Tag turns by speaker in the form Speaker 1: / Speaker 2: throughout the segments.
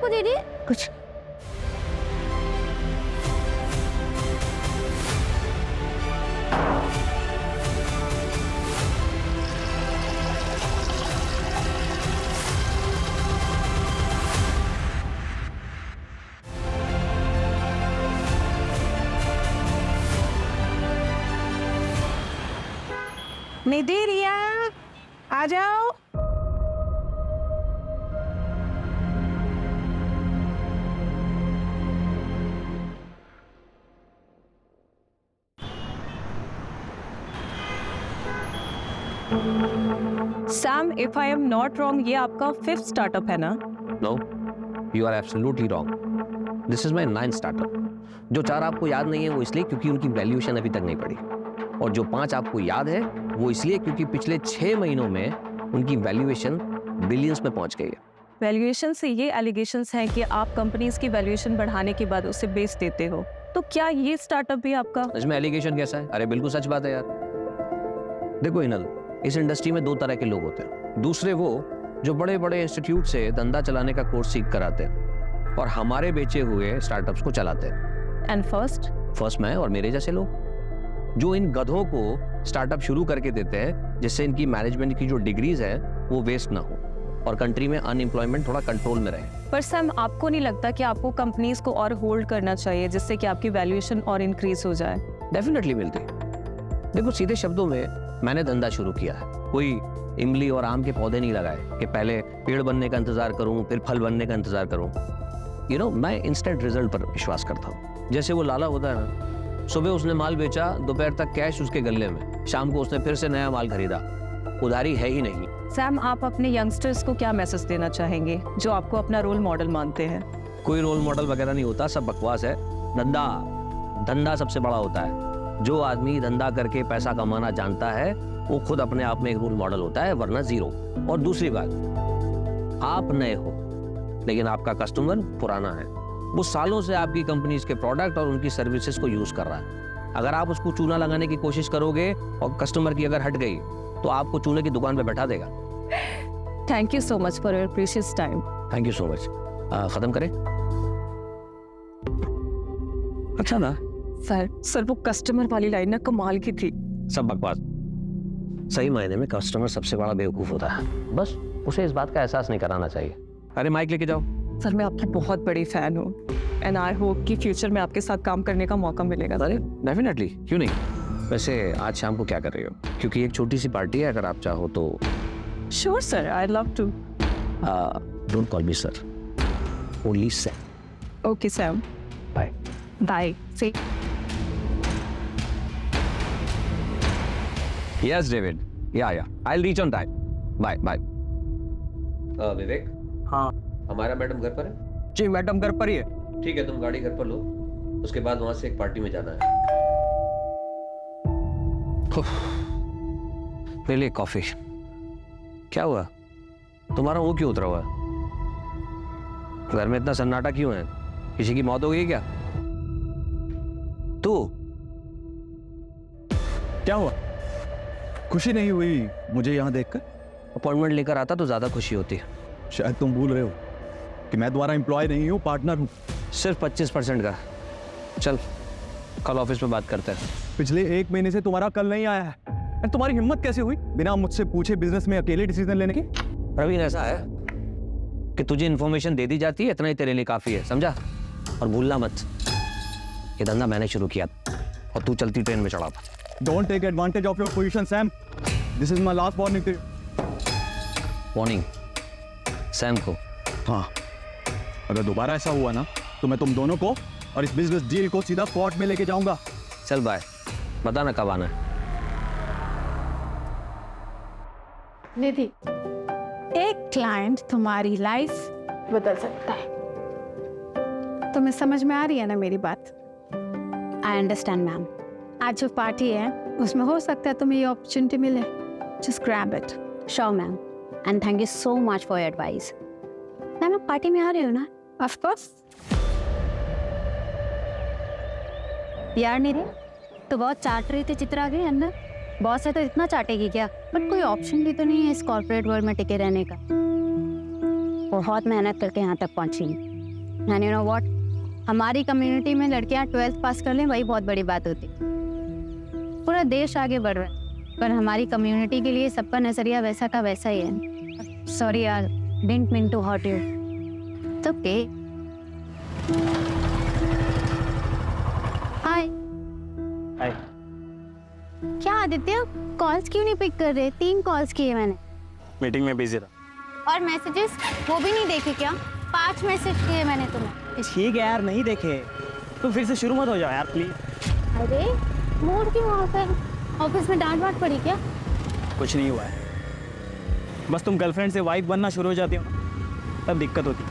Speaker 1: आपको दे रही है?
Speaker 2: कुछ निधि, रिया, आ जाओ।
Speaker 3: Sam, if I am not wrong, ये आपका 5th स्टार्टअप है ना?
Speaker 4: No, you are absolutely wrong. This is my 9th startup. जो 4 आपको याद नहीं है वो इसलिए क्योंकि उनकी वैल्यूएशन अभी तक नहीं पड़ी, और जो 5 आपको याद है वो इसलिए क्योंकि पिछले 6 महीनों में उनकी वैल्यूएशन बिलियंस में पहुंच गई है।
Speaker 3: वैल्यूएशन से ये एलिगेशंस हैं कि आप कंपनीज की वैल्यूएशन बढ़ाने के बाद उसे बेच देते हो, तो क्या ये स्टार्टअप भी आपका?
Speaker 4: इसमें एलिगेशन कैसा है? अरे बिल्कुल सच बात है यार। देखो इनल, इस इंडस्ट्री में 2 तरह के लोग होते हैं। दूसरे वो जो बड़े बड़े इंस्टीट्यूट से धंधा चलाने का कोर्स सीख कर आते हैं और हमारे बेचे हुए स्टार्टअप्स को चलाते हैं।
Speaker 3: एंड फर्स्ट
Speaker 4: मैं और मेरे जैसे लोग जो इन गधों को स्टार्टअप शुरू करके देते हैं जिससे इनकी मैनेजमेंट की जो डिग्रीज है वो वेस्ट ना हो और कंट्री में अनएम्प्लॉयमेंट थोड़ा कंट्रोल में रहे।
Speaker 3: पर सैम, आपको नहीं लगता कि आपको कंपनीज को और होल्ड करना चाहिए जिससे कि आपकी वैल्यूएशन और इंक्रीज हो जाए?
Speaker 4: डेफिनेटली मिलती। देखो सीधे शब्दों में मैंने धंधा शुरू किया है। कोई इमली और आम के पौधे नहीं लगाए कि पहले पेड़ बनने का इंतजार करूं फिर फल बनने का इंतजार करूं। यू नो, मैं इंस्टेंट रिजल्ट पर विश्वास करता हूं। जैसे वो लाला होता है ना, सुबह उसने माल बेचा, दोपहर तक कैश उसके गले में, शाम को उसने फिर से नया माल खरीदा। उधारी है ही नहीं।
Speaker 3: सैम, आप अपने यंगस्टर्स को क्या मैसेज देना चाहेंगे जो आपको अपना रोल मॉडल मानते हैं?
Speaker 4: कोई रोल मॉडल वगैरह नहीं होता, सब बकवास है। धंधा सबसे बड़ा होता है। जो आदमी धंधा करके पैसा कमाना जानता है वो खुद अपने आप में एक रोल मॉडल होता है, वरना जीरो। और दूसरी बात, आप नए हो लेकिन आपका कस्टमर पुराना है। वो सालों से आपकी कंपनीज के प्रोडक्ट और उनकी सर्विसेज को यूज कर रहा है। अगर आप उसको चूना लगाने की कोशिश करोगे और कस्टमर की अगर हट गई तो आपको चूने की दुकान पे बैठा देगा।
Speaker 3: Thank you so much for your precious time.
Speaker 4: Thank you so much. खत्म करें? अच्छा ना
Speaker 3: सर वो कस्टमर वाली लाइन ना कमाल की थी।
Speaker 4: सब बकवास। सही मायने में कस्टमर सबसे बड़ा बेवकूफ होता है, बस उसे इस बात का एहसास नहीं कराना चाहिए। अरे माइक लेके जाओ।
Speaker 3: सर, मैं आपकी बहुत बड़ी फैन हूँ एंड आई होप कि फ्यूचर में आपके साथ काम करने का मौका मिलेगा।
Speaker 4: अरे डेफिनेटली, क्यों नहीं। वैसे आज शाम को क्या कर रही हो? क्योंकि एक छोटी सी पार्टी है, अगर आप चाहो तो।
Speaker 3: Sure sir, I love to.
Speaker 4: Don't call me sir, only Sam.
Speaker 3: Okay Sam,
Speaker 4: bye
Speaker 3: bye. See
Speaker 4: Yes, David. Yeah. I'll reach on time. Bye. Vivek.
Speaker 5: हाँ।
Speaker 4: हमारा मैडम घर पर है?
Speaker 5: जी मैडम घर पर ही है।
Speaker 4: ठीक है, तुम गाड़ी घर पर लो, उसके बाद वहां से एक पार्टी में जाना है। मेरे लिए कॉफी। क्या हुआ? तुम्हारा मुंह क्यों उतरा हुआ है? घर में इतना सन्नाटा क्यों है? किसी की मौत हो गई क्या? तू
Speaker 5: क्या हुआ? खुशी नहीं हुई मुझे यहाँ देखकर?
Speaker 4: अपॉइंटमेंट लेकर आता तो ज्यादा खुशी होती है।
Speaker 5: शायद तुम भूल रहे हो कि मैं तुम्हारा एम्प्लॉय नहीं हूँ, पार्टनर हूँ।
Speaker 4: सिर्फ 25% का। चल कल ऑफिस में बात करते हैं।
Speaker 5: पिछले 1 महीने से तुम्हारा कल नहीं आया है। तुम्हारी हिम्मत कैसे हुई बिना मुझसे पूछे बिजनेस में अकेले डिसीजन लेने की?
Speaker 4: प्रवीण, ऐसा है कि तुझे इन्फॉर्मेशन दे दी जाती है, इतना ही तेरे लिए काफी है, समझा? और भूलना मत, ये धंधा मैंने शुरू किया और तू चलती ट्रेन में चढ़ा था।
Speaker 5: Don't take advantage of your position, Sam. This is my last warning to you.
Speaker 4: Warning Sam को?
Speaker 5: हाँ, अगर दोबारा ऐसा हुआ ना तो मैं तुम दोनों को और इस बिजनेस डील को सीधा कोर्ट में लेके जाऊंगा।
Speaker 4: चल बाय, बता ना कब आना है।
Speaker 1: निधि, एक क्लाइंट तुम्हारी लाइफ बदल सकता है। तुम्हें समझ में आ रही है ना मेरी बात? I understand ma'am. आज जो पार्टी है उसमें हो सकता है तुम्हें ये अपॉर्चुनिटी मिले। Just grab it.
Speaker 6: Sure ma'am, and thank you so much for your advice. Ma'am, आप पार्टी में आ रहे हो ना?
Speaker 1: Of course.
Speaker 6: यार निधि, तो बहुत चाट रही थी चित्रा के अंदर। बॉस है तो इतना चाटेगी क्या? बट कोई ऑप्शन भी तो नहीं है इस कॉर्पोरेट वर्ल्ड में टिके रहने का। बहुत मेहनत करके यहाँ तक पहुंची। एंड यू नो व्हाट, हमारी कम्युनिटी में लड़कियां 12th पास कर लें वही बहुत बड़ी बात होती। पूरा देश आगे बढ़ रहा है, पर हमारी कम्युनिटी के लिए सबका नजरिया वैसा का वैसा ही है। सॉरी यार, didn't mean to hurt you. It's okay. Hi.
Speaker 7: Hi.
Speaker 6: क्या आदित्य, कॉल्स क्यों नहीं पिक कर रहे? 3 कॉल्स किए मैंने।
Speaker 7: मीटिंग में बिजी था।
Speaker 6: और मैसेजेस वो भी नहीं देखे क्या? 5 मैसेज किए मैंने तुम्हें।
Speaker 7: ठीक है यार, नहीं देखे तो फिर से शुरू मत हो जाओ यार प्लीज।
Speaker 6: अरे मूड क्यों ऑफ है? ऑफिस में डांट वाट पड़ी क्या?
Speaker 7: कुछ नहीं हुआ है, बस तुम गर्लफ्रेंड से वाइफ बनना शुरू हो जाती हो ना, तब दिक्कत होती है।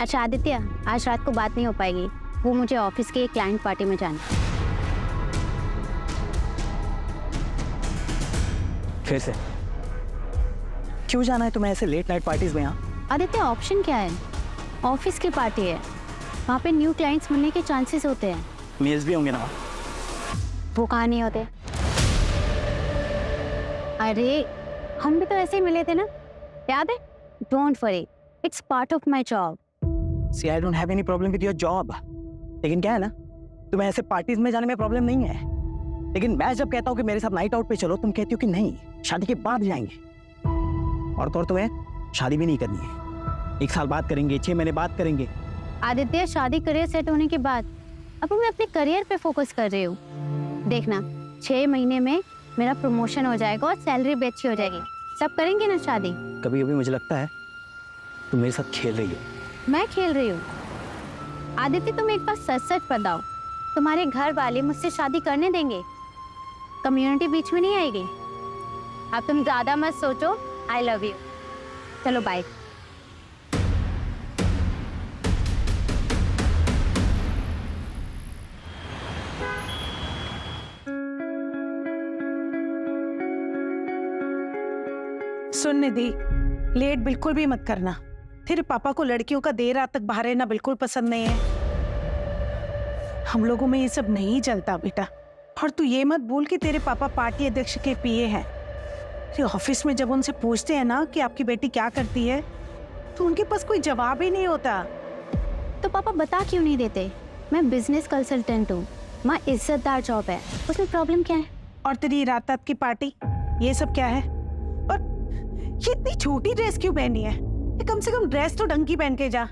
Speaker 6: अच्छा आदित्य, आज रात को बात नहीं हो पाएगी, वो मुझे ऑफिस के एक क्लाइंट पार्टी में जाना है।
Speaker 7: फिर से क्यों जाना है तुम्हें ऐसे लेट नाइट पार्टीज में? यहाँ
Speaker 6: आदित्य ऑप्शन क्या है? ऑफिस की पार्टी है, वहाँ पे न्यू क्लाइंट्स मिलने के चांसेस होते हैं।
Speaker 7: मेल्स भी होंगे ना?
Speaker 6: वो कहाँ नहीं होते? अरे हम भी तो ऐसे ही मिले थे ना, याद है? Don't worry, it's part of my job.
Speaker 7: See I don't have any problem with your job, लेकिन क्या है ना, तुम्हें ऐसे पार्टीज में जाने में प्रॉब्लम नहीं है, लेकिन मैं जब कहता हूँ कि मेरे साथ नाइट आउट पे चलो, तुम कहती हो कि नहीं, शादी के बाद जाएंगे। और तो और तुम्हें शादी भी नहीं करनी है, 1 साल बाद करेंगे, 6 महीने बाद करेंगे।
Speaker 6: आदित्य शादी करियर सेट होने के बाद अब मैं अपने करियर पे फोकस कर रही हूँ। देखना 6 महीने में मेरा प्रमोशन हो जाएगा और सैलरी भी अच्छी हो जाएगी, सब करेंगे ना शादी।
Speaker 7: कभी कभी मुझे लगता है तुम मेरे साथ खेल रही हो।
Speaker 6: मैं खेल रही हूँ? आदित्य तुम एक बार सच सच बताओ, तुम्हारे घर वाले मुझसे शादी करने देंगे? कम्युनिटी बीच में नहीं आएगी? अब तुम ज्यादा मत सोचो। I love you. चलो बाय।
Speaker 2: सुन निधि, लेट बिल्कुल भी मत करना। तेरे पापा को लड़कियों का देर रात तक बाहर रहना बिल्कुल पसंद नहीं है। हम लोगों में ये सब नहीं चलता बेटा। और तू ये मत भूल कि तेरे पापा पार्टी अध्यक्ष के पीए हैं। ऑफिस में जब उनसे पूछते हैं ना कि आपकी बेटी क्या करती है, तो उनके पास कोई जवाब ही नहीं होता।
Speaker 6: तो पापा बता क्यों नहीं देते? मैं बिजनेस कंसल्टेंट हूँ, माँ इज्जतदार जॉब है, उसमें प्रॉब्लम क्या है?
Speaker 2: और तेरी रात रात की पार्टी, ये सब क्या है? और ये इतनी छोटी ड्रेस क्यों पहनी है? ये कम से कम ड्रेस तो ढंग की पहन के जा।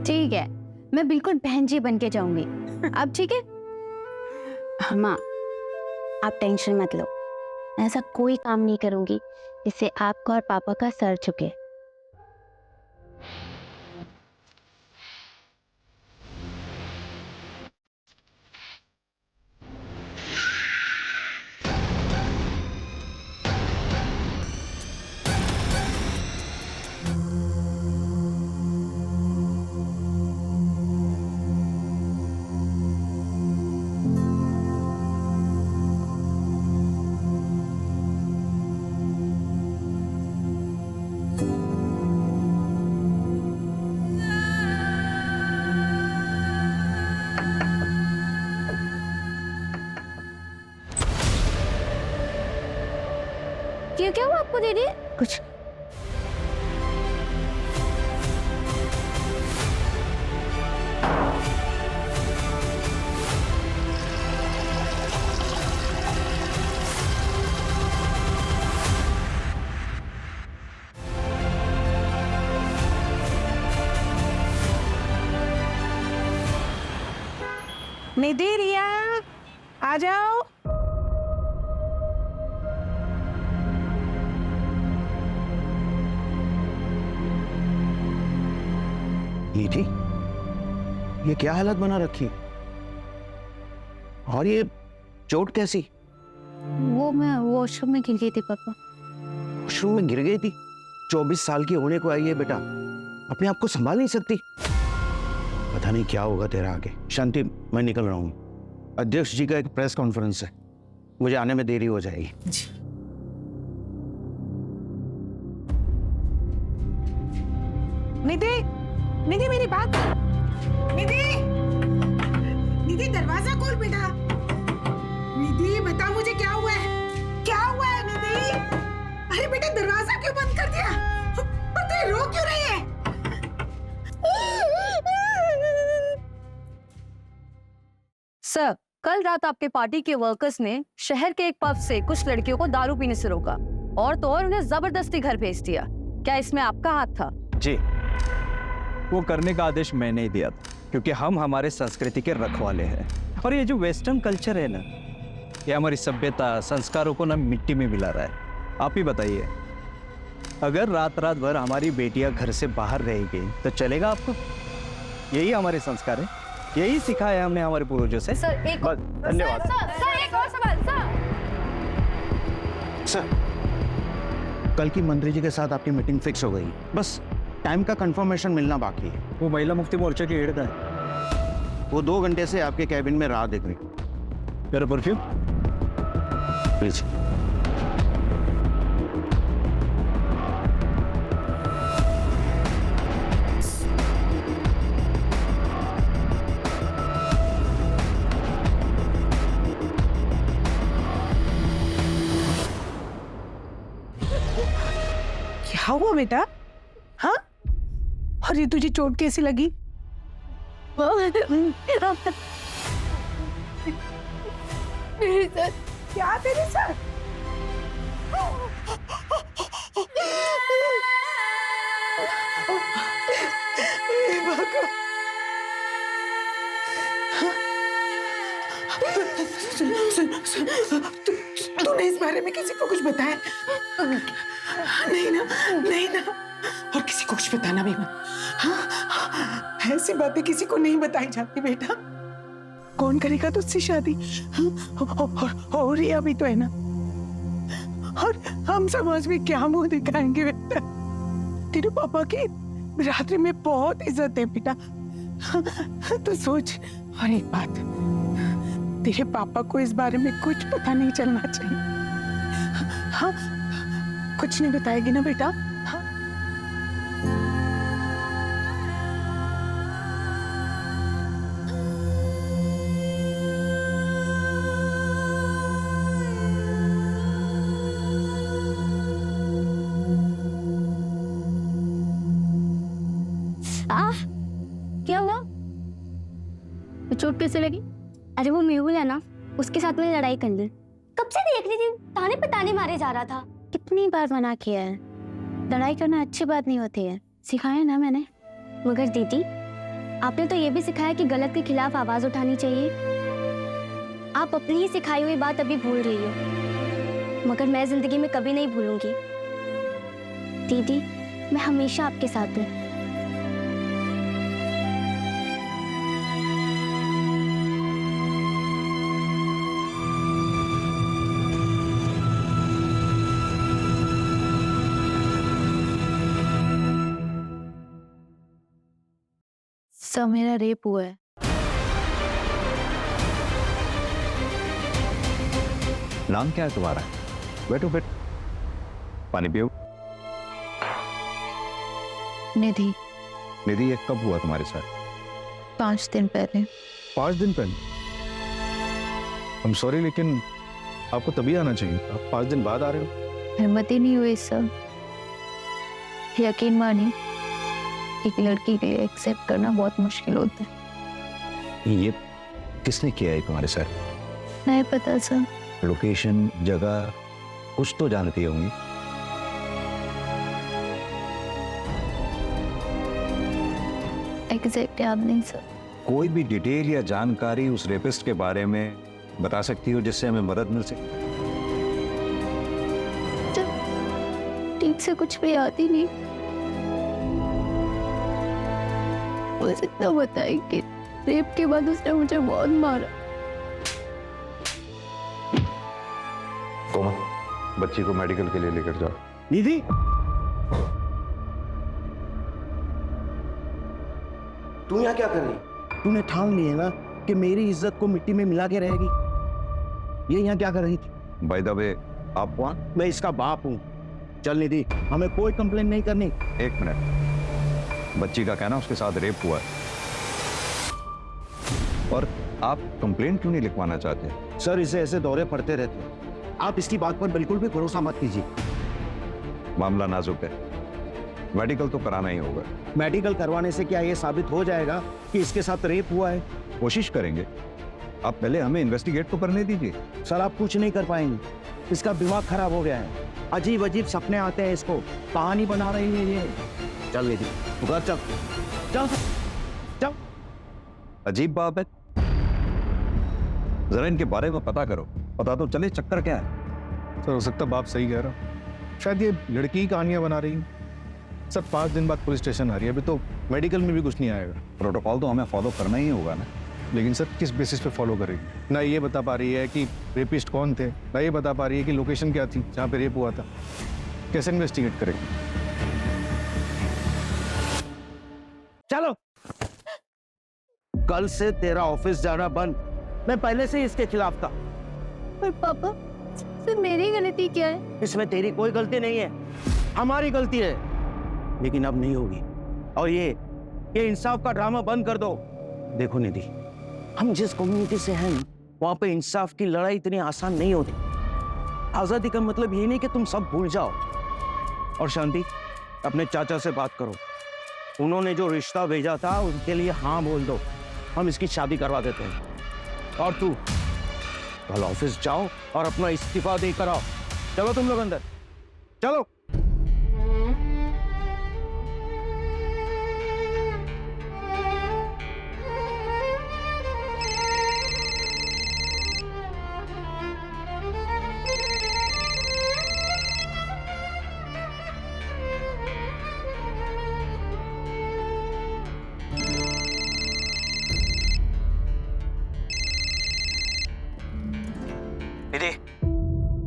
Speaker 6: ठीक है, मैं बिल्कुल बहन जी बन के जाऊंगी। अब ठीक है? माँ आप टेंशन मत लो, ऐसा कोई काम नहीं करूंगी जिससे आपका और पापा का सर झुके। क्या हुआ आपको दीदी? कुछ
Speaker 2: निधि, रिया आ जाओ।
Speaker 8: निधि, ये क्या हालत बना रखी? और ये चोट कैसी?
Speaker 6: वो मैं वॉशरूम में गिर गई थी पापा।
Speaker 8: वॉशरूम में गिर गई थी? 24 साल की होने को आई है बेटा, अपने आप को संभाल नहीं सकती? पता नहीं क्या होगा तेरा आगे। शांति, मैं निकल रहा हूँ, अध्यक्ष जी का एक प्रेस कॉन्फ्रेंस है, मुझे आने में देरी हो जाएगी।
Speaker 2: निधि, निधि मेरी बात। निधि, निधि दरवाजा खोल बेटा। निधि बता मुझे क्या हुआ है? क्या हुआ है निधि? अरे बेटा दरवाजा क्यों बंद कर दिया? और तू रो क्यों रही है?
Speaker 3: सर, कल रात आपके पार्टी के वर्कर्स ने शहर के एक पब से कुछ लड़कियों को दारू पीने से रोका और तो और उन्हें जबरदस्ती घर भेज दिया। क्या इसमें आपका हाथ था?
Speaker 5: जी, वो करने का आदेश मैंने ही दिया था, क्योंकि हम हमारे संस्कृति के रखवाले हैं। और ये जो वेस्टर्न कल्चर है ना, ये हमारी सभ्यता संस्कारों को ना मिट्टी में मिला रहा है। आप ही बताइए, अगर रात रात भर हमारी बेटियां घर से बाहर रहेगी तो चलेगा आपको? यही हमारे संस्कार है, यही सिखाया है हमने हमारे पूर्वजों से।
Speaker 3: सर एक
Speaker 5: बस, धन्यवाद।
Speaker 3: सर एक और सवाल
Speaker 8: सर, कल की मंत्री जी के साथ आपकी मीटिंग फिक्स हो गई, बस टाइम का कंफर्मेशन मिलना बाकी है।
Speaker 5: वो महिला मुक्ति मोर्चा की हेड है,
Speaker 8: वो 2 घंटे से आपके कैबिन में राह देख रही।
Speaker 5: मेरा परफ्यूम
Speaker 8: प्लीज।
Speaker 2: क्या हुआ बेटा? हाँ? और ये तुझे चोट कैसी लगी? क्या तेरे साथ? तूने इस बारे में किसी को कुछ बताया? नहीं ना, नहीं ना, और किसी को कुछ बताना भी मत। हाँ? ऐसी बातें किसी को नहीं बताई जाती बेटा। कौन करेगा तुझसे शादी? और रिया भी तो है ना। और हम समाज में क्या मुंह दिखाएंगे बेटा? तेरे पापा की रात्रि में बहुत इज्जत है बेटा। तो सोच। और एक बात, तेरे पापा को इस बारे में कुछ पता नहीं चलना चाहिए। हाँ, कुछ नहीं बताएगी ना बेटा? हाँ?
Speaker 6: क्या हुआ? चोट कैसे लगी? अरे वो मेहुल है ना, उसके साथ मैंने लड़ाई कर ली।
Speaker 9: कब से देख रही थी, ताने पे ताने मारे जा रहा था।
Speaker 6: कितनी बार मना किया है, लड़ाई करना अच्छी बात नहीं होती है, सिखाया ना मैंने। मगर दीदी, आपने तो ये भी सिखाया कि गलत के खिलाफ आवाज उठानी चाहिए। आप अपनी ही सिखाई हुई बात अभी भूल रही हो, मगर मैं जिंदगी में कभी नहीं भूलूंगी। दीदी, मैं हमेशा आपके साथ हूँ। सर, मेरा रेप हुआ है।
Speaker 5: नाम क्या है तुम्हारा? बैठो बैठो, पानी पियो।
Speaker 6: निधि।
Speaker 5: निधि, ये कब हुआ तुम्हारे साथ?
Speaker 6: 5 दिन पहले।
Speaker 5: 5 दिन पहले? I'm sorry, लेकिन आपको तभी आना चाहिए, आप 5 दिन बाद आ रहे हो।
Speaker 6: हिम्मत ही नहीं हुई सर। यकीन मानिए, एक लड़की के लिए एक्सेप्ट करना बहुत मुश्किल होता है।
Speaker 5: ये किसने किया है तुम्हारे साथ?
Speaker 6: नहीं पता सर।
Speaker 5: लोकेशन, जगह कुछ तो जानती होंगी।
Speaker 6: एग्जैक्ट याद नहीं सर।
Speaker 5: कोई भी डिटेल या जानकारी उस रेपिस्ट के बारे में बता सकती हो जिससे हमें मदद मिल सके?
Speaker 6: ठीक से कुछ भी याद ही नहीं। बस इतना बताया कि रेप के बाद उसने मुझे बहुत मारा।
Speaker 10: कोमल, बच्ची को मेडिकल के लिए लेकर जाओ।
Speaker 8: निधि, तू यहाँ क्या कर रही? तूने ठान ली है ना कि मेरी इज्जत को मिट्टी में मिला के रहेगी। ये यहाँ क्या कर रही थी?
Speaker 10: बाय द वे, आप कौन?
Speaker 8: मैं इसका बाप हूँ। चल निधि, हमें कोई कंप्लेन नहीं करनी।
Speaker 10: 1 मिनट, बच्ची का कहना उसके साथ रेप हुआ है, और आप कंप्लेंट क्यों नहीं लिखवाना चाहते?
Speaker 8: सर, इसे ऐसे दौरे पड़ते रहते हैं। आप इसकी बात पर बिल्कुल भी भरोसा मत कीजिए।
Speaker 10: मामला नाजुक है, मेडिकल तो कराना ही होगा।
Speaker 8: मेडिकल करवाने से क्या ये साबित हो जाएगा कि इसके साथ रेप हुआ है?
Speaker 10: कोशिश करेंगे, आप पहले हमें इन्वेस्टिगेट तो करने दीजिए।
Speaker 8: सर आप कुछ नहीं कर पाएंगे, इसका दिमाग खराब हो गया है, अजीब अजीब सपने आते हैं इसको, कहानी बना रही है ये। चल निधि घर चल चल चल।
Speaker 10: अजीब बात है, जरा इनके बारे में पता करो, पता तो चले चक्कर क्या है।
Speaker 11: सर हो सकता बाप सही कह रहा हूँ, शायद ये लड़की ही कहानियां बना रही है। सर 5 दिन बाद पुलिस स्टेशन आ रही है, अभी तो मेडिकल में भी कुछ नहीं आएगा।
Speaker 10: प्रोटोकॉल तो हमें फॉलो करना ही होगा ना।
Speaker 11: लेकिन सर किस बेसिस पे फॉलो करेगी? ना ये बता पा रही है कि रेपिस्ट कौन थे, ना ये बता पा रही है कि लोकेशन क्या थी जहाँ पे रेप हुआ था। कैसे इन्वेस्टिगेट करेगी?
Speaker 8: चलो, कल से तेरा ऑफिस जाना बंद। मैं पहले से ही इसके खिलाफ था।
Speaker 6: पर पापा, फिर मेरी गलती क्या है?
Speaker 8: इसमें तेरी कोई गलती नहीं है, हमारी गलती है। लेकिन अब नहीं होगी। और ये इंसाफ का ड्रामा बंद कर दो। देखो निधि, हम जिस कम्युनिटी से हैं वहां पे इंसाफ की लड़ाई इतनी आसान नहीं होती। आजादी का मतलब ये नहीं कि तुम सब भूल जाओ। और शांति, अपने चाचा से बात करो, उन्होंने जो रिश्ता भेजा था उनके लिए हाँ बोल दो, हम इसकी शादी करवा देते हैं। और तू कल ऑफिस जाओ और अपना इस्तीफा देकर आओ। चलो तुम लोग अंदर चलो।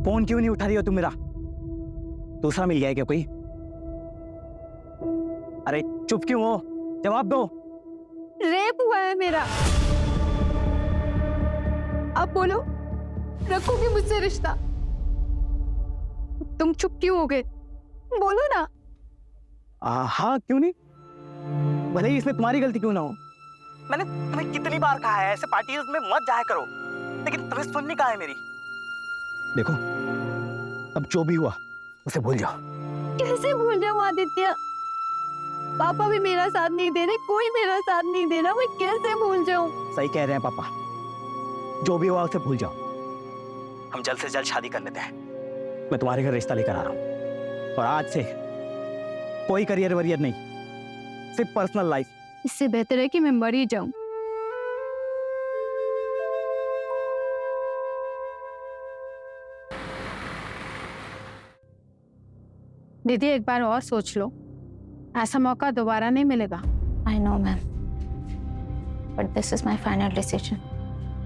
Speaker 7: फोन क्यों नहीं उठा रही हो तुम मेरा? दूसरा मिल गया है क्या कोई? अरे चुप क्यों हो? जवाब दो।
Speaker 1: रेप हुआ है मेरा। अब बोलो, रखोगे मुझसे रिश्ता? तुम चुप क्यों हो गए? बोलो ना।
Speaker 7: हाँ क्यों नहीं, भले ही इसमें तुम्हारी गलती क्यों ना हो। मैंने तुम्हें कितनी बार कहा है ऐसे पार्टीज में मत जाया करो, लेकिन तुम्हें सुननी कहाँ है मेरी? देखो, अब जो भी हुआ उसे भूल जाओ।
Speaker 1: कैसे भूल जाऊं आदित्य? पापा भी मेरा साथ नहीं दे रहे, कोई मेरा साथ नहीं दे रहा, मैं कैसे भूल जाऊं?
Speaker 7: सही कह रहे हैं पापा, जो भी हुआ उसे भूल जाओ। हम जल्द से जल्द शादी कर लेते हैं। मैं तुम्हारे घर रिश्ता लेकर आ रहा हूँ, और आज से कोई करियर वरियर नहीं, सिर्फ पर्सनल लाइफ।
Speaker 1: इससे बेहतर है कि मैं मर ही जाऊं। दीदी एक बार और सोच लो, ऐसा मौका दोबारा नहीं मिलेगा।
Speaker 6: I know, ma'am. But this is my final decision.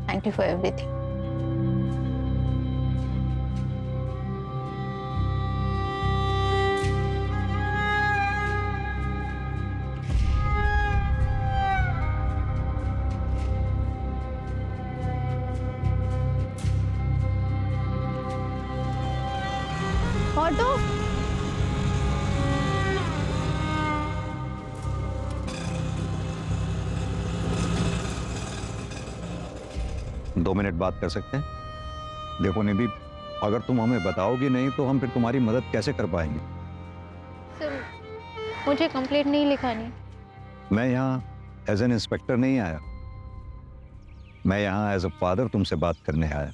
Speaker 6: Thank you for everything.
Speaker 1: Auto.
Speaker 10: 2 minute बात कर सकते हैं? देखो निधि, अगर तुम हमें बताओगी नहीं तो हम फिर तुम्हारी मदद कैसे कर पाएंगे?
Speaker 6: सर, मुझे कंप्लेंट नहीं लिखानी।
Speaker 10: मैं यहाँ एज एन इंस्पेक्टर नहीं आया, मैं यहाँ एज अ फादर तुमसे बात करने आया।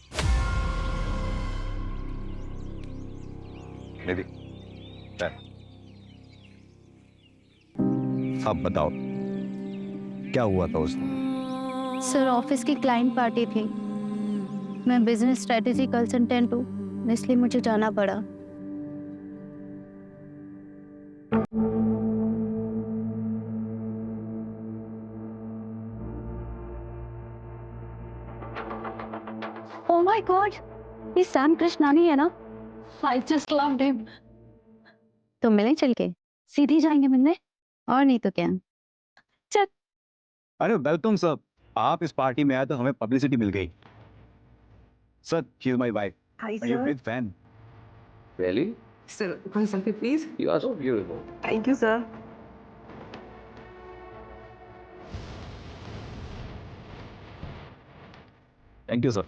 Speaker 10: निधि, अब बताओ क्या हुआ था उस दिन?
Speaker 6: सर, ऑफिस की क्लाइंट पार्टी थी। मैं बिजनेस स्ट्रेटेजी कंसल्टेंट हूँ, इसलिए मुझे जाना पड़ा।
Speaker 1: Oh my God, ये सैम कृष्णानी है ना? I just loved him.
Speaker 6: तो मिले चल के?
Speaker 1: सीधी जाएंगे मिलने?
Speaker 6: और नहीं तो क्या।
Speaker 1: चल।
Speaker 5: अरे वेलकम सर, आप इस पार्टी में आए तो हमें पब्लिसिटी मिल गई। Sir, she is my wife.
Speaker 2: Hi,
Speaker 5: Are you a big fan?
Speaker 4: Really?
Speaker 2: Sir, one selfie, please.
Speaker 4: You are so beautiful.
Speaker 2: Thank you, sir.
Speaker 5: Thank you sir.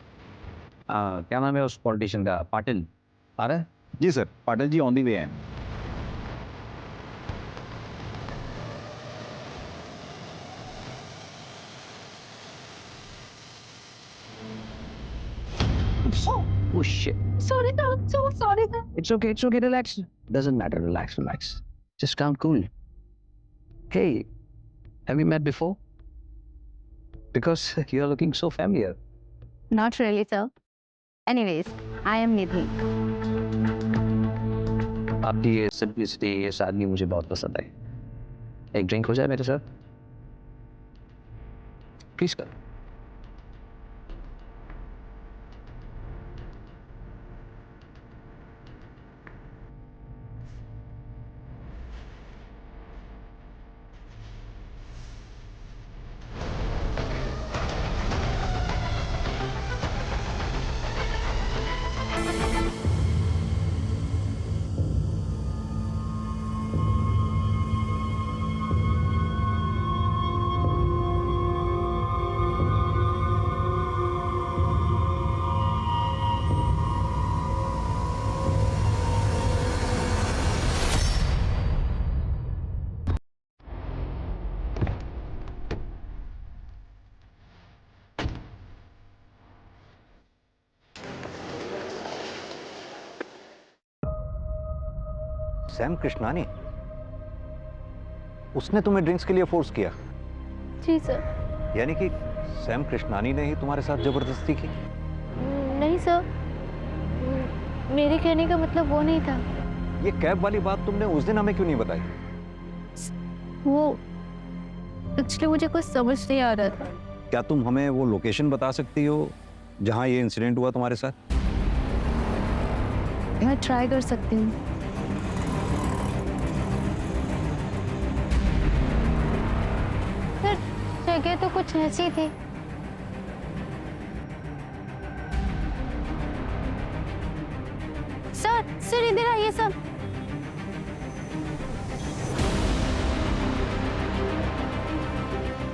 Speaker 4: क्या नाम है उस पॉलिटिशियन का? पाटिल आ रहा है?
Speaker 5: जी sir, Patil ji on the way हैं।
Speaker 4: Oh shit.
Speaker 3: Sorry, sir. So sorry, sir.
Speaker 4: It's okay, relax. Doesn't matter, relax. Just calm, cool. Hey, have we met before? Because you're looking so familiar.
Speaker 6: Not really, sir. Anyways, I am Nidhi.
Speaker 4: आपकी ये simplicity, ये सादगी मुझे बहुत पसंद आई। एक drink हो जाए मेरे साथ? प्लीज कर।
Speaker 10: सैम कृष्णानी, उसने तुम्हें ड्रिंक्स के लिए फोर्स किया?
Speaker 6: जी सर।
Speaker 10: यानी कि सैम कृष्णानी ने ही तुम्हारे साथ जबरदस्ती की?
Speaker 6: नहीं सर, मेरे कहने का मतलब वो नहीं था।
Speaker 10: ये कैब वाली बात तुमने उस दिन हमें क्यों नहीं बताई?
Speaker 6: वो एक्चुअली मुझे कुछ समझ नहीं आ रहा था।
Speaker 10: क्या तुम हमें वो लोकेशन बता सकती हो जहां ये इंसिडेंट हुआ तुम्हारे साथ?
Speaker 6: मैं ट्राई कर सकती हूँ। जगह तो कुछ ऐसी थी। सर इधर आइए सर।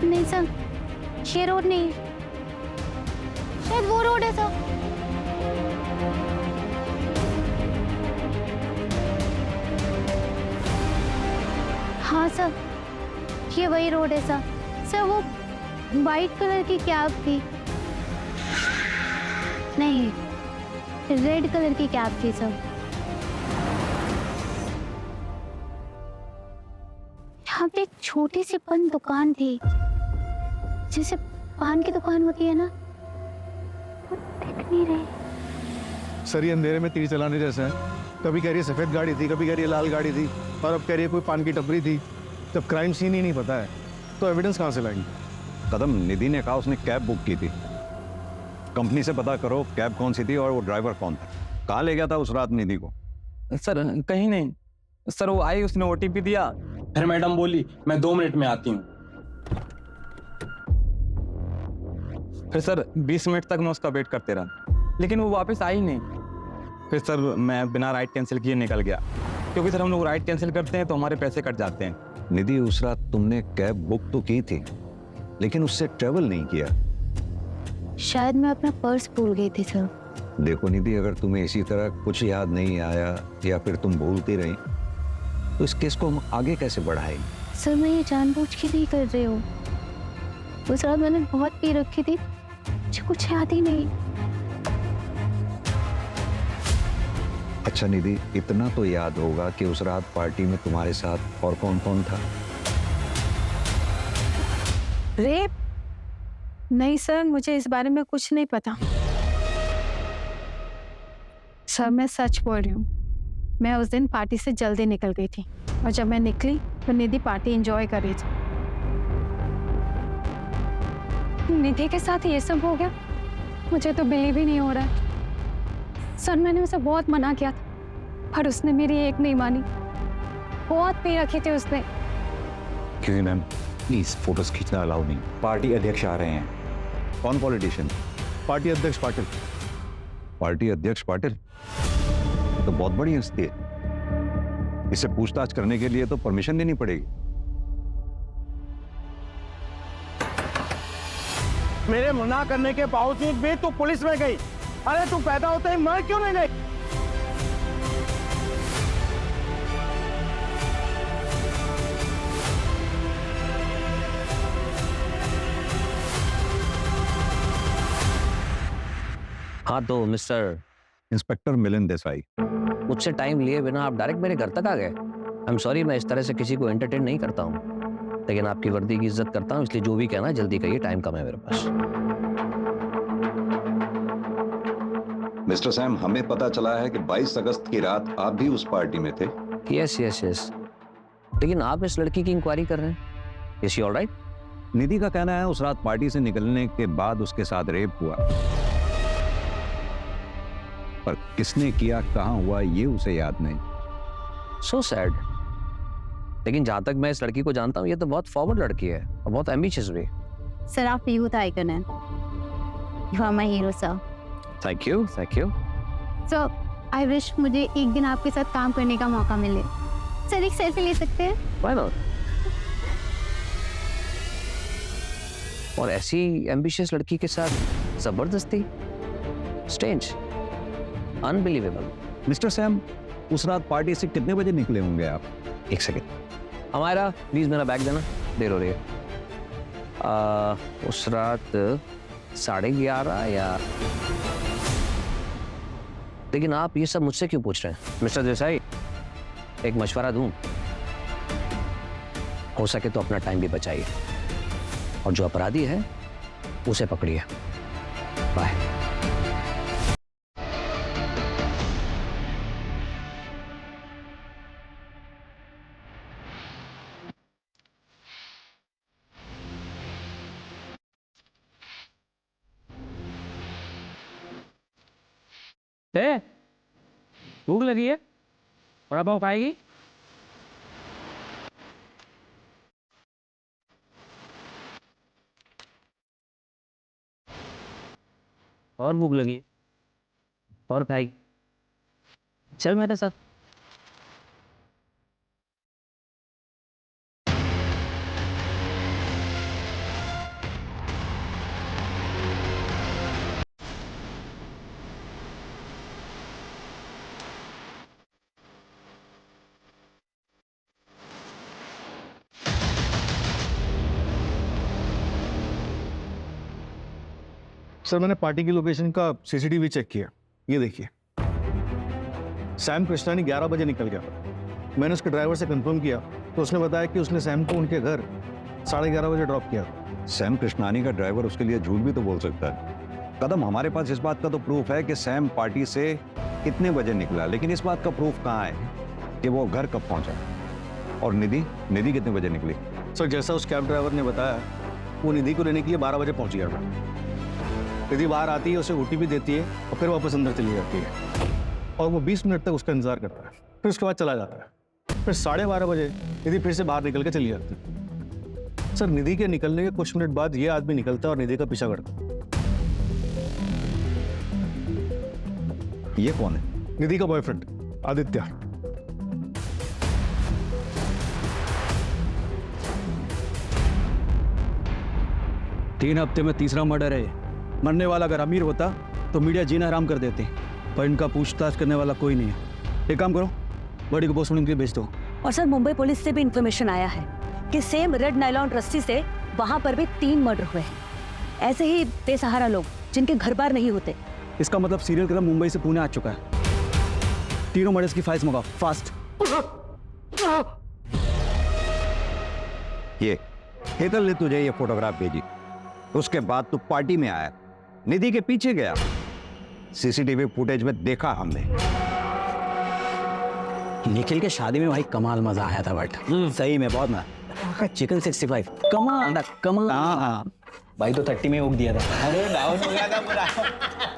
Speaker 6: नहीं सर, ये रोड नहीं, शायद वो रोड है सर। हाँ सर, ये वही रोड है सर। सर वो वाइट कलर की कैब थी, नहीं रेड कलर की कैब थी सर। यहाँ पे एक छोटी सी पान दुकान थी, जैसे पान की दुकान होती है ना, वो दिख नहीं रही।
Speaker 11: सर ये अंधेरे में तीर चलाने जैसा है। कभी कह रही है सफेद गाड़ी थी, कभी कह रही है लाल गाड़ी थी, और अब कह रही है कोई पान की टपरी थी। जब क्राइम सीन ही नहीं पता है तो एविडेंस कहाँ से लाएंगे?
Speaker 10: कदम, निधि ने कहा उसने कैब बुक की थी। कंपनी से पता करो कैब कौन सी थी और वो ड्राइवर कौन था। कहाँ ले गया था उस रात निधि को?
Speaker 12: सर कहीं नहीं सर, वो आई, उसने ओटीपी दिया, फिर मैडम बोली मैं 2 मिनट में आती हूँ। फिर सर 20 मिनट तक मैं उसका वेट करते रहा, लेकिन वो वापस आई नहीं। फिर सर मैं बिना राइड कैंसिल किए निकल गया, क्योंकि सर हम लोग राइड कैंसिल करते हैं तो हमारे पैसे कट जाते हैं।
Speaker 10: निधि, उस रात तुमने कैब बुक तो की थी लेकिन उससे ट्रेवल नहीं किया।
Speaker 6: शायद मैं अपना पर्स भूल गई थी सर।
Speaker 10: देखो निधि, अगर तुम्हें इसी तरह कुछ याद नहीं आया या फिर तुम भूलती रही तो इस केस को हम आगे कैसे बढ़ाएंगे?
Speaker 6: सर मैं ये जानबूझ के नहीं कर रही हूँ। उस रात मैंने बहुत पी रखी थी, मुझे कुछ याद ही नहीं।
Speaker 10: अच्छा निधि, इतना तो याद होगा कि उस रात पार्टी में तुम्हारे साथ और कौन कौन था?
Speaker 1: रेप? नहीं सर, मुझे इस बारे में कुछ नहीं पता। सर मैं सच बोल रही हूँ, मैं उस दिन पार्टी से जल्दी निकल गई थी, और जब मैं निकली तो निधि पार्टी एंजॉय कर रही थी। निधि के साथ ये सब हो गया, मुझे तो बिलीव ही नहीं हो रहा है। सर मैंने उसे बहुत मना किया था, पर उसने मेरी एक नहीं मानी। बहुत पी रखी थी उसने।
Speaker 10: क्यों मैम, प्लीज फोटोज खींचना अलाउ नहीं। पार्टी अध्यक्ष आ रहे हैं। कौन पॉलिटिशियन?
Speaker 11: पार्टी अध्यक्ष पाटिल।
Speaker 10: पार्टी अध्यक्ष पाटिल तो बहुत बड़ी हस्ती है, इसे पूछताछ करने के लिए तो परमिशन लेनी पड़ेगी।
Speaker 7: मेरे मना करने के बावजूद भी तू पुलिस में गई। अरे तू पैदा होते ही मर क्यों नहीं गई?
Speaker 4: हाँ तो मिस्टर,
Speaker 10: इंस्पेक्टर मिलिंद देसाई।
Speaker 4: मुझसे टाइम लिए बिना आप डायरेक्ट मेरे घर तक आ गए। आई एम सॉरी, मैं इस तरह से किसी को एंटरटेन नहीं करता हूँ, लेकिन आपकी वर्दी की इज्जत करता हूँ, इसलिए जो भी कहना है जल्दी कहिए, टाइम कम है मेरे पास।
Speaker 10: मिस्टर सैम, हमें पता चला है कि 22 अगस्त की रात आप भी उस पार्टी में थे।
Speaker 4: यस यस यस, लेकिन आप इस लड़की की इंक्वायरी कर रहे हैं। Is she alright?
Speaker 10: निधि का कहना है उस रात पार्टी से निकलने के बाद उसके साथ रेप हुआ, पर किसने किया, कहां हुआ, ये उसे याद नहीं।
Speaker 4: So sad. लेकिन जहां तक मैं इस लड़की को जानता हूँ, ये तो बहुत फॉरवर्ड लड़की है और बहुत एम्बिशियस भी।
Speaker 6: सर आप यूथ आइकन हैं, you are my hero sir.
Speaker 4: Thank you, thank you.
Speaker 6: Sir I wish मुझे एक दिन आपके साथ काम करने का मौका मिले। सर एक सेल्फी ले सकते हैं?
Speaker 4: Why not? और ऐसी एम्बिशियस लड़की के साथ जबरदस्ती, स्ट्रेंज, अनबिलीवेबल।
Speaker 10: मिस्टर सैम, उस रात पार्टी से कितने बजे निकले होंगे आप?
Speaker 4: एक सेकेंड, हमारा प्लीज मेरा बैग देना, देर हो रही है। उस रात 11:30 या, लेकिन आप ये सब मुझसे क्यों पूछ रहे हैं? मिस्टर देसाई, एक मशवरा दूं, हो सके तो अपना टाइम भी बचाइए, और जो अपराधी है उसे पकड़िए। बाय।
Speaker 13: भूख लगी है? वड़ा पाव खाएगी? और भूख लगी है? और खाएगी? चल मेरे साथ।
Speaker 11: सर मैंने पार्टी की लोकेशन का सीसीटीवी चेक किया, ये देखिए। सैम कृष्णानी 11 बजे निकल गया। मैंने उसके ड्राइवर से कंफर्म किया तो उसने बताया कि उसने सैम को उनके घर 11:30 बजे ड्रॉप किया।
Speaker 10: सैम कृष्णानी का ड्राइवर उसके लिए झूठ भी तो बोल सकता है। कदम, हमारे पास इस बात का तो प्रूफ है कि सैम पार्टी से कितने बजे निकला, लेकिन इस बात का प्रूफ कहाँ है कि वो घर कब पहुंचा। और निधि कितने बजे निकली?
Speaker 11: सर जैसा उस कैब ड्राइवर ने बताया, वो निधि को लेने के लिए 12 बजे पहुंच गया था। निधि बाहर आती है, उसे ओटीपी देती है और फिर वापस अंदर चली जाती है, और वो 20 मिनट तक उसका इंतजार करता है, फिर उसके बाद चला जाता है। फिर 12:30 बजे निधि फिर से बाहर निकल के चली जाती है। सर निधि के निकलने के कुछ मिनट बाद ये आदमी निकलता है और निधि का पीछा करता है।
Speaker 10: ये कौन है?
Speaker 11: निधि का बॉयफ्रेंड आदित्य।
Speaker 5: तीन हफ्ते में तीसरा मर्डर है। मरने वाला अगर अमीर होता तो मीडिया जीना हराम कर देते, पर इनका पूछताछ करने वाला कोई नहीं है। एक काम करो, बॉडी को पोस्टमार्टम के लिए भेज दो।
Speaker 3: और सर मुंबई पुलिस से भी इंफॉर्मेशन आया है कि सेम रेड नायलॉन रस्सी से वहां पर भी 3 मर्डर हुए हैं। ऐसे ही बेसहारा लोग जिनके घर बार नहीं होते।
Speaker 5: इसका मतलब सीरियल किलर मुंबई से पुणे आ चुका है। तीनों मर्डर्स की फाइल्स मंगाओ, फास्ट।
Speaker 10: ये हेतल ने तुझे ये फोटोग्राफ भेजी, उसके बाद तू पार्टी में आया, निधि के पीछे गया, सीसीटीवी फुटेज में देखा हमने।
Speaker 7: निखिल के शादी में भाई कमाल मजा आया था, बट सही में बहुत मजा। चिकन 65 कमाल कमाल। हाँ भाई तो 30 में उग दिया था। अरे डाउन हो गया था पूरा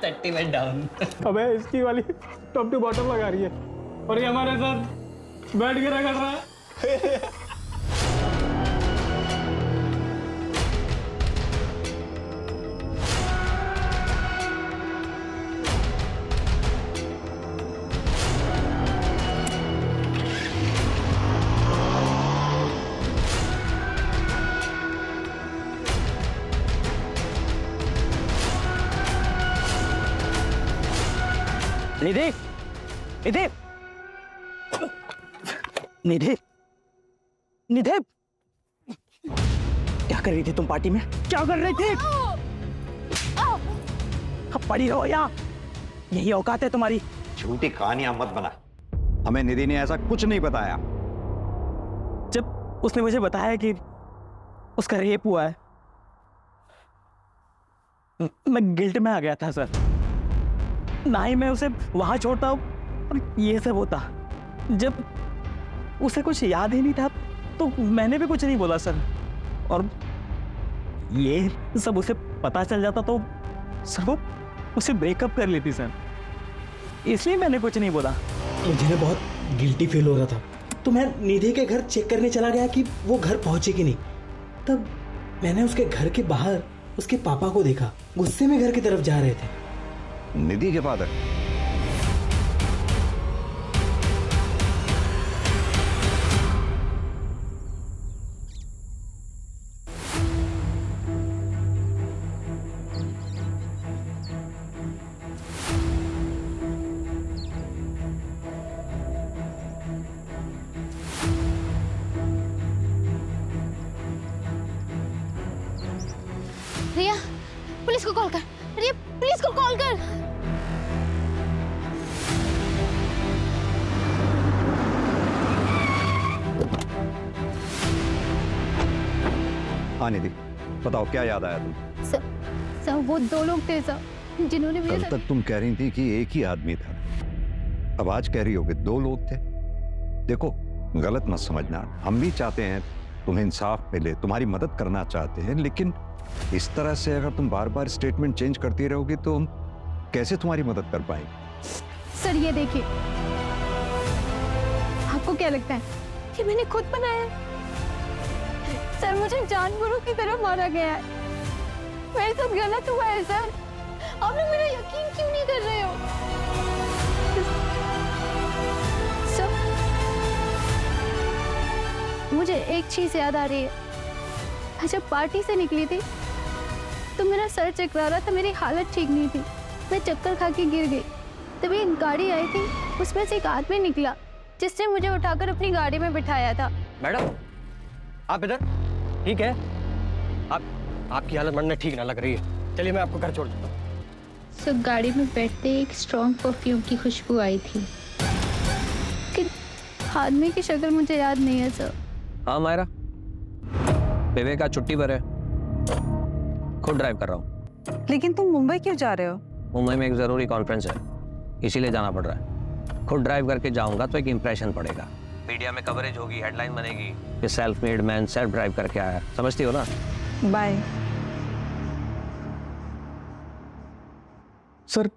Speaker 7: 30 में डाउन।
Speaker 13: अबे इसकी वाली टॉप टू बॉटम लगा रही है और ये हमारे साथ बैठ के रगड़ रहा है।
Speaker 7: निधि, निधि, निधि, निधि, क्या कर रही थी तुम पार्टी में? क्या कर रही थी? अब पड़ी रहो यहाँ। यही औकात है तुम्हारी?
Speaker 10: झूठी कहानियां मत बना, हमें निधि ने ऐसा कुछ नहीं बताया।
Speaker 7: जब उसने मुझे बताया कि उसका रेप हुआ है, मैं गिल्ट में आ गया था सर। ना ही मैं उसे वहां छोड़ता और ये सब होता। जब उसे कुछ याद ही नहीं था तो मैंने भी कुछ नहीं बोला सर। और ये सब उसे पता चल जाता तो सर वो उसे ब्रेकअप कर लेती सर, इसलिए मैंने कुछ नहीं बोला।
Speaker 14: मुझे ना बहुत गिल्टी फील हो रहा था, तो मैं निधि के घर चेक करने चला गया कि वो घर पहुंचे कि नहीं। तब मैंने उसके घर के बाहर उसके पापा को देखा, गुस्से में घर की तरफ जा रहे थे।
Speaker 10: निधि के फादर?
Speaker 9: रिया, पुलिस को कॉल कर। रिया, पुलिस को कॉल कर।
Speaker 10: हाँ निधि, बताओ क्या याद आया तुम?
Speaker 6: सर वो 2 लोग थे सर, जिन्होंने
Speaker 10: कल तक तुम कह रही थी कि एक ही आदमी था, अब आज कह रही हो कि 2 लोग थे। देखो, गलत मत समझना, हम भी चाहते हैं तुम्हें इंसाफ मिले, तुम्हारी मदद करना चाहते हैं, लेकिन इस तरह से अगर तुम बार बार स्टेटमेंट चेंज करती रहोगी तो हम कैसे तुम्हारी मदद कर पाएंगे?
Speaker 1: सर ये देखिए, आपको क्या लगता है कि मैंने खुद बनाया है? सर मुझे जानवरों की तरह मारा गया है, मेरे साथ गलत हुआ है सर। आप लोग मेरा यकीन क्यों नहीं कर रहे हो? सर मुझे एक चीज याद आ रही है, मैं जब पार्टी से निकली थी तो मेरा सर चकरा रहा था, मेरी हालत ठीक नहीं थी, मैं चक्कर खा के गिर गई। तभी एक गाड़ी आई थी, उसमें से एक आदमी निकला जिसने मुझे उठाकर अपनी गाड़ी में बिठाया था।
Speaker 7: मैडम आप इधर? ठीक है, आपकी हालत मरने ठीक ना लग रही है, चलिए मैं आपको घर छोड़ देता हूँ।
Speaker 6: सर गाड़ी में बैठते एक स्ट्रॉन्ग परफ्यूम की खुशबू आई थी,
Speaker 1: कि आदमी की शक्ल मुझे याद नहीं है सर।
Speaker 4: हाँ मायरा, विवेका छुट्टी पर है, खुद ड्राइव कर रहा हूँ।
Speaker 2: लेकिन तुम मुंबई क्यों जा रहे हो?
Speaker 4: मुंबई में एक जरूरी कॉन्फ्रेंस है, इसीलिए जाना पड़ रहा है। खुद ड्राइव करके जाऊंगा तो एक इंप्रेशन पड़ेगा, मीडिया में कवरेज होगी, हेडलाइन बनेगी कि self made man self drive करके आया। समझती हो ना?
Speaker 2: बाय।
Speaker 11: सर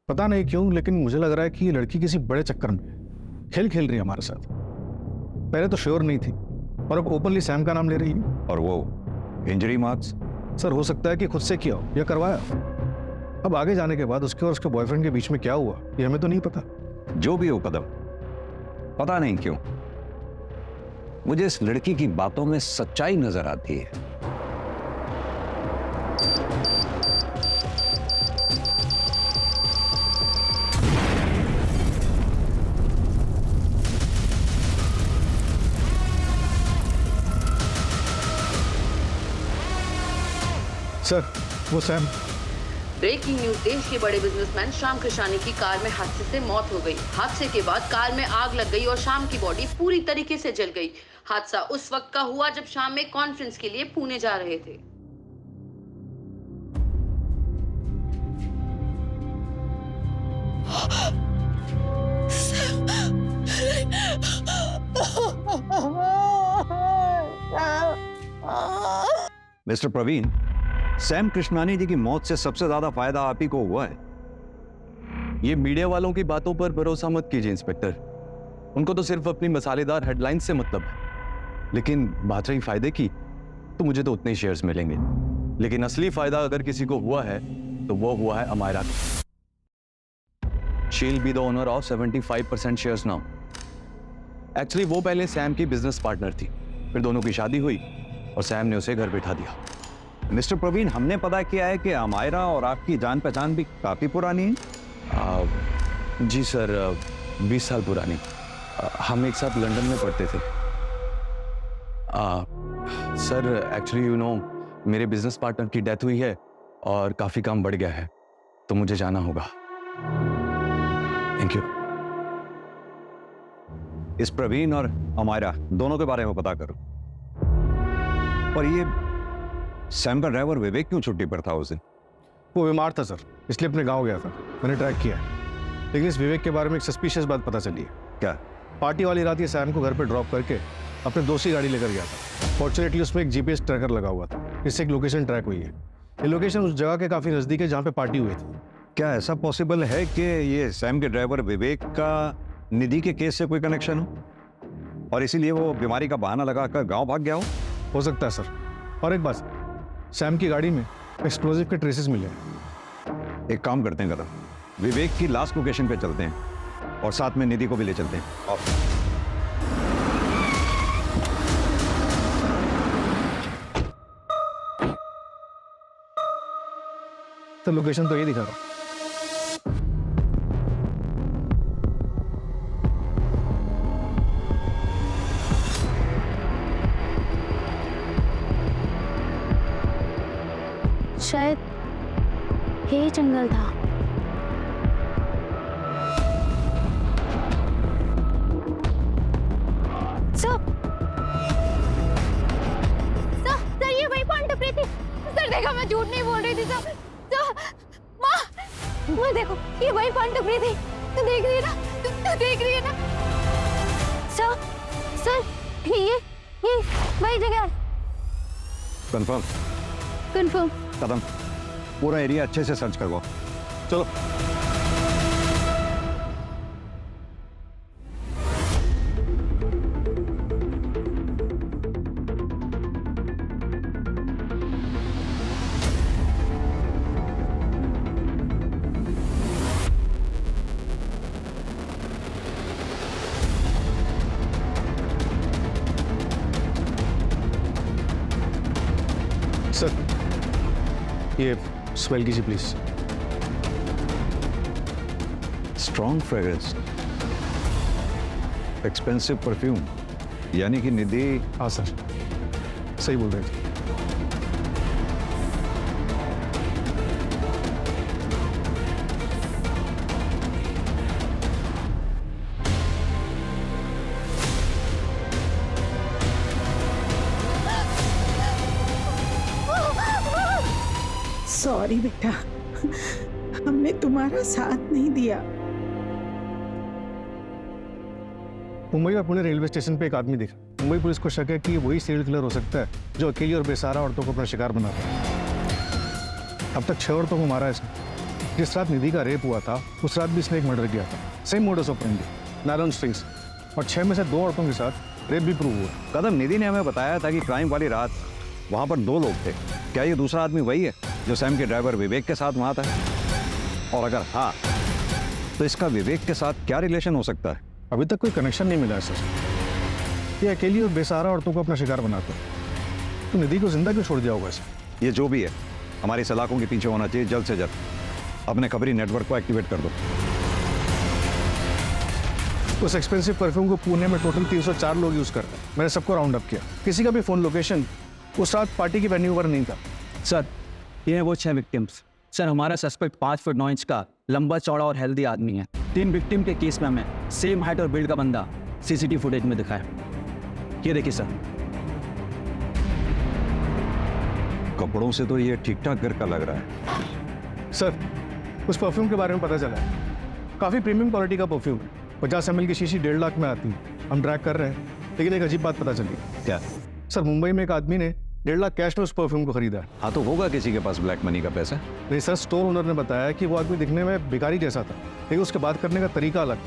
Speaker 11: पता नहीं क्यों, लेकिन मुझे लग रहा है कि ये लड़की किसी बड़े चक्कर में खेल खेल रही है हमारे साथ। पहले तो श्योर नहीं थी और अब ओपनली सैम का नाम ले रही है।
Speaker 10: और वो इंजरी मार्क्स?
Speaker 11: सर हो सकता है कि खुद से किया हो या करवाया। अब आगे जाने के बाद उसके और उसके बॉयफ्रेंड के बीच में क्या हुआ ये हमें तो नहीं पता।
Speaker 10: जो भी हो कदम, पता नहीं क्यों मुझे इस लड़की की बातों में सच्चाई नजर आती है।
Speaker 11: सर वो सैम।
Speaker 15: ब्रेकिंग न्यूज, देश के बड़े बिजनेसमैन श्याम कृष्णानी की कार में हादसे से मौत हो गई। हादसे के बाद कार में आग लग गई और श्याम की बॉडी पूरी तरीके से जल गई। हादसा उस वक्त का हुआ जब श्याम एक कॉन्फ्रेंस के लिए पुणे जा रहे थे।
Speaker 10: मिस्टर प्रवीण, सैम कृष्णानी जी की मौत से सबसे ज्यादा फायदा आप ही को हुआ है।
Speaker 12: ये मीडिया वालों की बातों पर भरोसा मत कीजिए इंस्पेक्टर, उनको तो सिर्फ अपनी मसालेदार हेडलाइन से मतलब है। लेकिन बात रही फायदे की, तो मुझे तो उतने ही शेयर्स मिलेंगे, लेकिन असली फायदा अगर किसी को हुआ है तो वो हुआ है अमायरा को। She will be the owner of 75% shares now. Actually वो पहले सैम की बिजनेस पार्टनर थी, फिर दोनों की शादी हुई और सैम ने उसे घर बिठा दिया।
Speaker 10: मिस्टर प्रवीण, हमने पता किया है कि अमायरा और आपकी जान पहचान भी काफी पुरानी है।
Speaker 12: जी सर, 20 साल पुरानी। हम एक साथ लंदन में पढ़ते थे। सर एक्चुअली यू नो, मेरे बिजनेस पार्टनर की डेथ हुई है और काफी काम बढ़ गया है, तो मुझे जाना होगा।
Speaker 10: Thank you. इस प्रवीण और अमायरा दोनों के बारे में पता करो। और ये सैम का ड्राइवर विवेक क्यों छुट्टी पर था उस दिन?
Speaker 11: वो बीमार था सर, इसलिए अपने गांव गया था। मैंने ट्रैक किया है, लेकिन इस विवेक के बारे में एक सस्पिशियस बात पता चली है।
Speaker 10: क्या?
Speaker 11: पार्टी वाली रात ये सैम को घर पे ड्रॉप करके अपने दोस्त की गाड़ी लेकर गया था। फॉर्चुनेटली उसमें एक जीपीएस ट्रैकर लगा हुआ था, इससे एक लोकेशन ट्रैक हुई है। ये लोकेशन उस जगह के काफी नजदीक है जहाँ पे पार्टी हुई थी।
Speaker 10: क्या ऐसा पॉसिबल है कि ये सैम के ड्राइवर विवेक का निधि के केस से कोई कनेक्शन हो और इसीलिए वो बीमारी का बहाना लगाकर गांव भाग गया
Speaker 11: हो सकता है सर। और एक बात, सैम की गाड़ी में एक्सप्लोजिव के ट्रेसेस मिले हैं।
Speaker 10: एक काम करते हैं कदम, विवेक की लास्ट लोकेशन पे चलते हैं और साथ में निधि को भी ले चलते हैं।
Speaker 11: तो लोकेशन तो ये दिखा रहा।
Speaker 6: शायद यही जंगल था।
Speaker 9: सर ये वही पॉइंट टपरी थी। सर देखा, मैं झूठ नहीं बोल रही थी सर। माँ देखो, ये वही पॉइंट टपरी थी। तू देख रही है ना? तू देख रही है ना? सर ये वही जगह है।
Speaker 10: कंफर्म?
Speaker 6: कंफर्म।
Speaker 10: कदम, पूरा एरिया अच्छे से सर्च करवाओ। चलो।
Speaker 11: सर ये स्मेल कीजिए please.
Speaker 10: Strong fragrance, expensive perfume, यानी कि निधि।
Speaker 11: हाँ सर, सही बोल रहे थे।
Speaker 2: सॉरी बेटा, हमने तुम्हारा साथ नहीं दिया।
Speaker 11: मुंबई में पुणे रेलवे स्टेशन पे एक आदमी दिखा। मुंबई पुलिस को शक है कि वही सीरियल किलर हो सकता है जो अकेली और बेसहारा औरतों को अपना शिकार बनाता है। अब तक 6 औरतों को मारा है इसने। जिस रात निधि का रेप हुआ था उस रात भी इसने एक मर्डर किया था। Same modus operandi, nylon strings, और 6 में से 2 औरतों के साथ रेप भी प्रूव हुआ।
Speaker 10: कदम, निधि ने हमें बताया था कि क्राइम वाली रात वहां पर 2 लोग थे। क्या ये दूसरा आदमी वही है जो सैम के ड्राइवर विवेक के साथ वहां था? और अगर हाँ, तो इसका विवेक के साथ क्या रिलेशन हो सकता है?
Speaker 11: अभी तक कोई कनेक्शन नहीं मिला है सर। ये अकेली और बेसहारा औरतों को अपना शिकार बनाता है। तो निधि को जिंदा क्यों छोड़ दिया होगा इसे?
Speaker 10: ये जो भी है, हमारी सलाखों के पीछे होना चाहिए जल्द से जल्द। अपने खबरी नेटवर्क को एक्टिवेट कर दो।
Speaker 11: उस एक्सपेंसिव परफ्यूम को पुणे में टोटल 304 लोग यूज करते हैं। मैंने सबको राउंड अप किया। किसी का भी फोन लोकेशन उस रात पार्टी की वेन्यू पर नहीं था।
Speaker 5: सर ये है वो 6 विक्टिम्स। सर हमारा सस्पेक्ट 5 फुट 9 इंच का लंबा चौड़ा और हेल्दी आदमी है। 3 विक्टिम के केस में हमें सेम हाइट और बिल्ड का बंदा सीसीटीवी फुटेज में दिखा है। ये देखिए सर।
Speaker 10: कपड़ों से तो ये ठीक ठाक घर का लग रहा है।
Speaker 11: सर उस परफ्यूम के बारे में पता चला है, काफी प्रीमियम क्वालिटी का परफ्यूम है। 50 ml की शीशी 1.5 लाख में आती है। हम ट्रैक कर रहे हैं, लेकिन एक अजीब बात पता चली।
Speaker 10: क्या?
Speaker 11: सर मुंबई में एक आदमी ने 1.5 लाख कैश में उस परफ्यूम को खरीदा है।
Speaker 10: हाँ, तो होगा किसी के पास ब्लैक मनी का पैसा।
Speaker 11: नहीं सर, स्टोर ओनर ने बताया कि वो आदमी दिखने में भिखारी जैसा था, लेकिन उसके बात करने का तरीका अलग,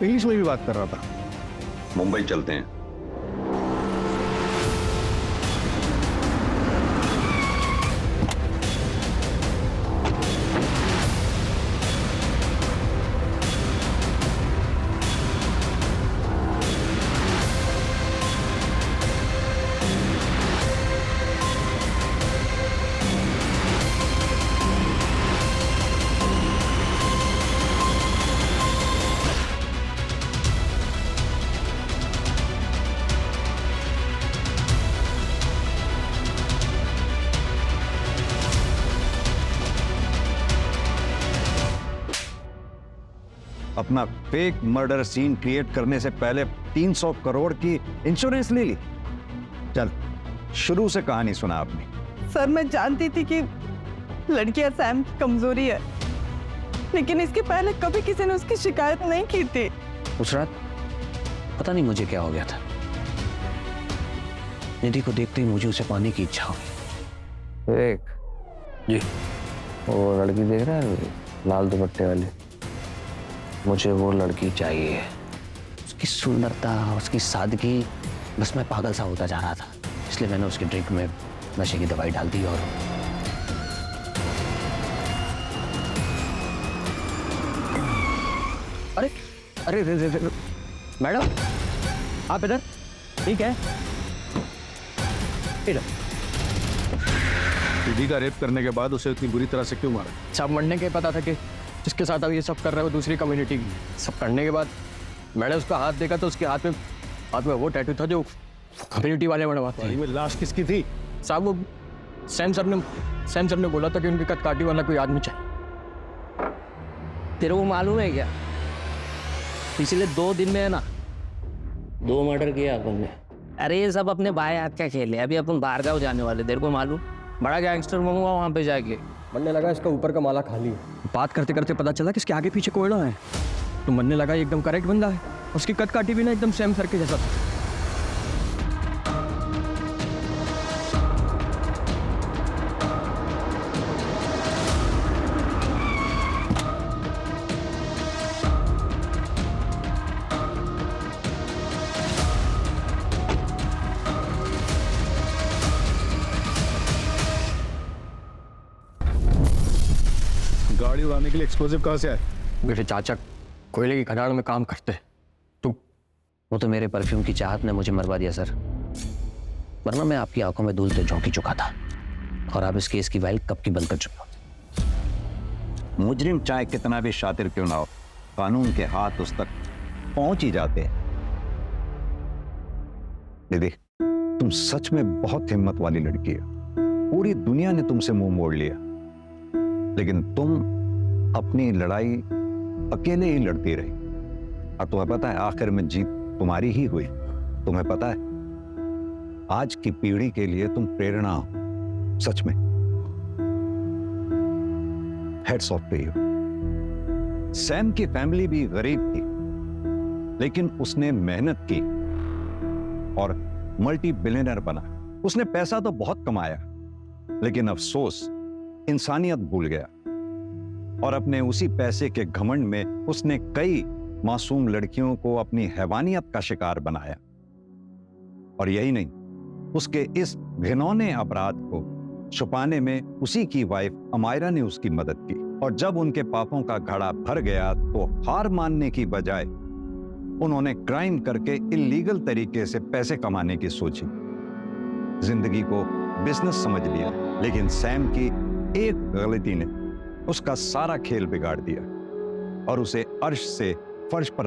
Speaker 11: इंग्लिश में भी बात कर रहा था।
Speaker 10: मुंबई चलते हैं। अपना फेक मर्डर सीन क्रिएट करने से पहले 300 करोड़ की इंश्योरेंस ले ली। चल शुरू से कहानी सुना आपने।
Speaker 2: सर मैं जानती थी कि लड़कियां सैम की कमजोरी है, लेकिन इसके पहले कभी किसी ने उसकी शिकायत नहीं की थी।
Speaker 4: उस रात पता नहीं मुझे क्या हो गया था, निधि को देखते ही मुझे उसे पाने की इच्छा हुई। एक जी वो लड़की देख रहा है लाल दुपट्टे वाली, मुझे वो लड़की चाहिए। उसकी सुंदरता, उसकी सादगी, बस मैं पागल सा होता जा रहा था, इसलिए मैंने उसके ड्रिंक में नशे की दवाई डाल दी। और अरे अरे रे, रे, रे, रे, मैडम आप इधर? ठीक है इधर।
Speaker 11: दीदी का रेप करने के बाद उसे इतनी बुरी तरह से क्यों मारा?
Speaker 13: सब मरने के पता था कि जिसके साथ अब ये सब कर रहे हो दूसरी कम्युनिटी की। सब करने के बाद मैंने उसका हाथ देखा तो उसके हाथ में वो टैटू था जो कम्युनिटी वाले बनवाते हैं।
Speaker 11: लाश किसकी थी?
Speaker 13: साहब वो सैम सर ने बोला था कि उनकी कटकाटी वाला कोई आदमी चाहिए।
Speaker 4: तेरे को मालूम है क्या, पिछले 2 दिन में है ना 2 मर्डर किया अपन ने। अरे ये सब अपने बाएं हाथ का खेल है। अभी अपन बाहर गाँव जाने वाले, तेरे को मालूम, बड़ा गैंगस्टर बनूंगा वहाँ पे जाके।
Speaker 13: बनने लगा इसका ऊपर का माला खाली है। बात करते करते पता चला कि इसके आगे पीछे कोयला है, तो बनने लगा एकदम करेक्ट बंदा है। उसकी कट काटी भी ना एकदम सैम सर के जैसा था।
Speaker 11: गाड़ी उड़ाने के लिए एक्सप्लोजिव कहाँ से आए?
Speaker 13: मेरे चाचा कोयले की खदान में काम करते। तो
Speaker 4: वो तो मेरे परफ्यूम की चाहत ने मुझे मरवा दिया सर, वरना मैं आपकी आंखों में धूल से झोंकी चुका था और आप इस केस की फाइल कब की बंद कर चुके हो।
Speaker 10: मुजरिम चाहे कितना भी शातिर क्यों ना हो, कानून के हाथ उस तक पहुंच ही जाते हैं। दीदी तुम सच में बहुत हिम्मत वाली लड़की हो। पूरी दुनिया ने तुमसे मुंह मोड़ लिया, लेकिन तुम अपनी लड़ाई अकेले ही लड़ती रही। और तुम्हें पता है आखिर में जीत तुम्हारी ही हुई। तुम्हें पता है आज की पीढ़ी के लिए तुम प्रेरणा हो, सच में। Hats off to you. Sam की फैमिली भी गरीब थी, लेकिन उसने मेहनत की और मल्टी बिलियनर बना। उसने पैसा तो बहुत कमाया, लेकिन अफसोस इंसानियत भूल गया और अपने उसी पैसे के घमंड में उसने कई मासूम लड़कियों को अपनी हैवानियत का शिकार बनाया। और यही नहीं, उसके इस घिनौने अपराध को छुपाने में उसी की वाइफ अमायरा ने उसकी मदद की। और जब उनके पापों का घड़ा भर गया तो हार मानने की बजाय उन्होंने क्राइम करके इलीगल तरीके से पैसे कमाने की सोची। जिंदगी को बिजनेस समझ लिया, लेकिन सैम की एक गलती ने उसका सारा खेल बिगाड़ दिया और उसे अर्श से फर्श पर